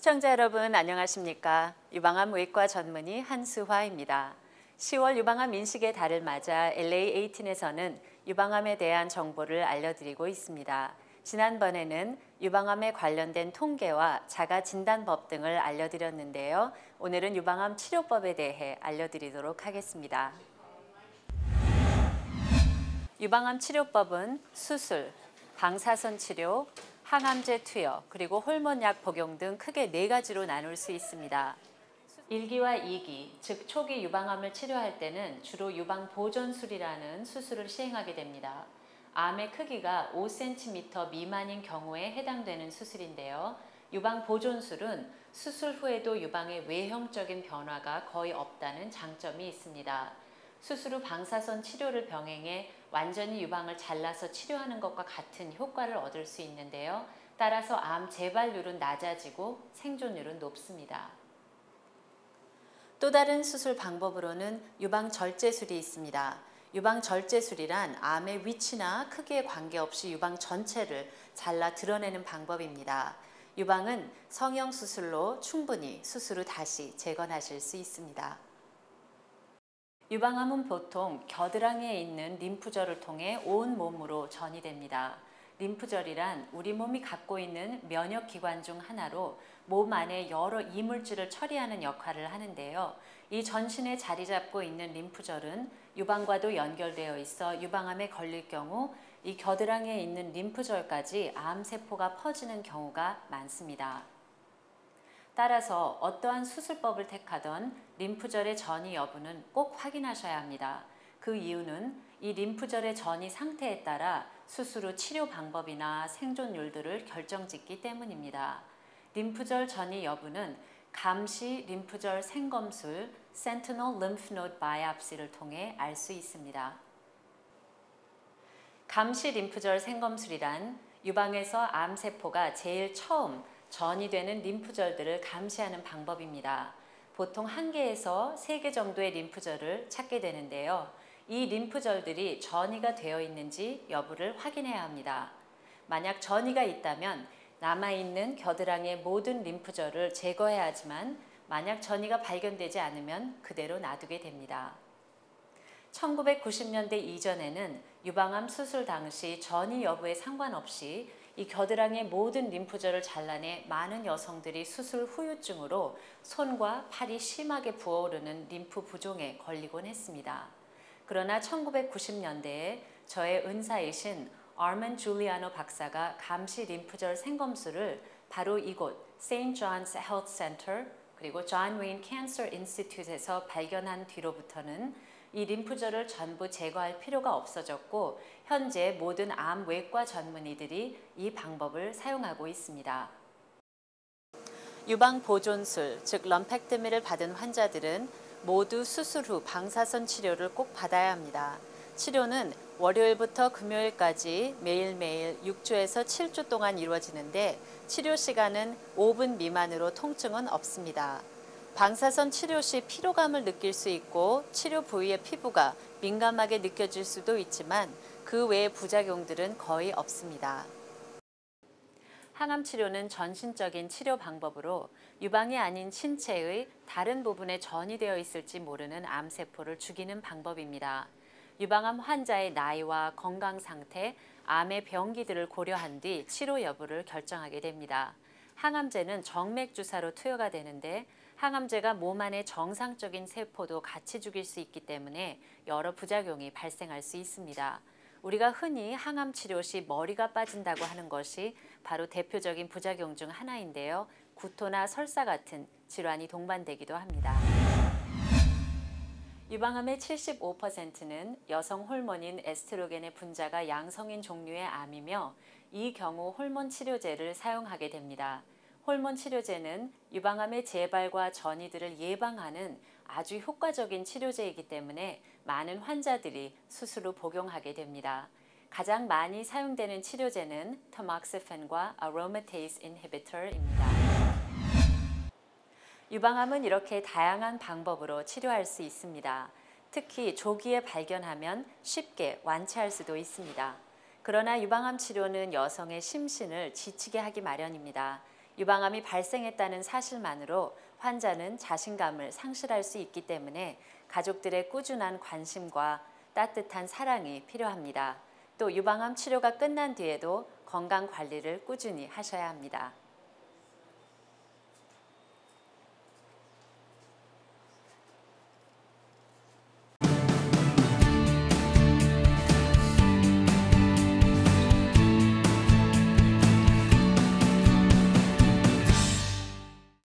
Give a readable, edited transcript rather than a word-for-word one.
시청자 여러분 안녕하십니까? 유방암 외과 전문의 한수화입니다. 10월 유방암 인식의 달을 맞아 LA18에서는 유방암에 대한 정보를 알려드리고 있습니다. 지난번에는 유방암에 관련된 통계와 자가진단법 등을 알려드렸는데요. 오늘은 유방암 치료법에 대해 알려드리도록 하겠습니다. 유방암 치료법은 수술, 방사선 치료, 항암제 투여, 그리고 호르몬약 복용 등 크게 4가지로 나눌 수 있습니다. 1기와 2기, 즉 초기 유방암을 치료할 때는 주로 유방보존술이라는 수술을 시행하게 됩니다. 암의 크기가 5cm 미만인 경우에 해당되는 수술인데요. 유방보존술은 수술 후에도 유방의 외형적인 변화가 거의 없다는 장점이 있습니다. 수술 후 방사선 치료를 병행해 완전히 유방을 잘라서 치료하는 것과 같은 효과를 얻을 수 있는데요. 따라서 암 재발률은 낮아지고 생존율은 높습니다. 또 다른 수술 방법으로는 유방절제술이 있습니다. 유방절제술이란 암의 위치나 크기에 관계없이 유방 전체를 잘라 드러내는 방법입니다. 유방은 성형수술로 충분히 수술 후 다시 재건하실 수 있습니다. 유방암은 보통 겨드랑이에 있는 림프절을 통해 온 몸으로 전이됩니다. 림프절이란 우리 몸이 갖고 있는 면역기관 중 하나로 몸 안에 여러 이물질을 처리하는 역할을 하는데요. 이 전신에 자리 잡고 있는 림프절은 유방과도 연결되어 있어 유방암에 걸릴 경우 이 겨드랑이에 있는 림프절까지 암세포가 퍼지는 경우가 많습니다. 따라서 어떠한 수술법을 택하던 림프절의 전이 여부는 꼭 확인하셔야 합니다. 그 이유는 이 림프절의 전이 상태에 따라 수술 후 치료 방법이나 생존율들을 결정짓기 때문입니다. 림프절 전이 여부는 감시 림프절 생검술 Sentinel Lymph Node Biopsy를 통해 알 수 있습니다. 감시 림프절 생검술이란 유방에서 암세포가 제일 처음 전이 되는 림프절들을 감시하는 방법입니다. 보통 1개에서 3개 정도의 림프절을 찾게 되는데요. 이 림프절들이 전이가 되어 있는지 여부를 확인해야 합니다. 만약 전이가 있다면 남아있는 겨드랑이의 모든 림프절을 제거해야 하지만 만약 전이가 발견되지 않으면 그대로 놔두게 됩니다. 1990년대 이전에는 유방암 수술 당시 전이 여부에 상관없이 이 겨드랑이의 모든 림프절을 잘라내 많은 여성들이 수술 후유증으로 손과 팔이 심하게 부어오르는 림프 부종에 걸리곤 했습니다. 그러나 1990년대에 저의 은사이신 아먼 줄리아노 박사가 감시 림프절 생검술을 바로 이곳 St. John's Health Center 그리고 John Wayne Cancer Institute에서 발견한 뒤로부터는 이 림프절을 전부 제거할 필요가 없어졌고 현재 모든 암 외과 전문의들이 이 방법을 사용하고 있습니다. 유방 보존술, 즉 럼펙토미를 받은 환자들은 모두 수술 후 방사선 치료를 꼭 받아야 합니다. 치료는 월요일부터 금요일까지 매일매일 6주에서 7주 동안 이루어지는데 치료 시간은 5분 미만으로 통증은 없습니다. 방사선 치료 시 피로감을 느낄 수 있고 치료 부위의 피부가 민감하게 느껴질 수도 있지만 그 외의 부작용들은 거의 없습니다. 항암 치료는 전신적인 치료 방법으로 유방이 아닌 신체의 다른 부분에 전이되어 있을지 모르는 암세포를 죽이는 방법입니다. 유방암 환자의 나이와 건강 상태, 암의 병기들을 고려한 뒤 치료 여부를 결정하게 됩니다. 항암제는 정맥 주사로 투여가 되는데 항암제가 몸 안의 정상적인 세포도 같이 죽일 수 있기 때문에 여러 부작용이 발생할 수 있습니다. 우리가 흔히 항암 치료 시 머리가 빠진다고 하는 것이 바로 대표적인 부작용 중 하나인데요. 구토나 설사 같은 질환이 동반되기도 합니다. 유방암의 75%는 여성 호르몬인 에스트로겐의 분자가 양성인 종류의 암이며 이 경우 호르몬 치료제를 사용하게 됩니다. 호르몬 치료제는 유방암의 재발과 전이들을 예방하는 아주 효과적인 치료제이기 때문에 많은 환자들이 수술 후 복용하게 됩니다. 가장 많이 사용되는 치료제는 타목시펜과 아로마테이스 인히비터입니다. 유방암은 이렇게 다양한 방법으로 치료할 수 있습니다. 특히 조기에 발견하면 쉽게 완치할 수도 있습니다. 그러나 유방암 치료는 여성의 심신을 지치게 하기 마련입니다. 유방암이 발생했다는 사실만으로 환자는 자신감을 상실할 수 있기 때문에 가족들의 꾸준한 관심과 따뜻한 사랑이 필요합니다. 또 유방암 치료가 끝난 뒤에도 건강 관리를 꾸준히 하셔야 합니다.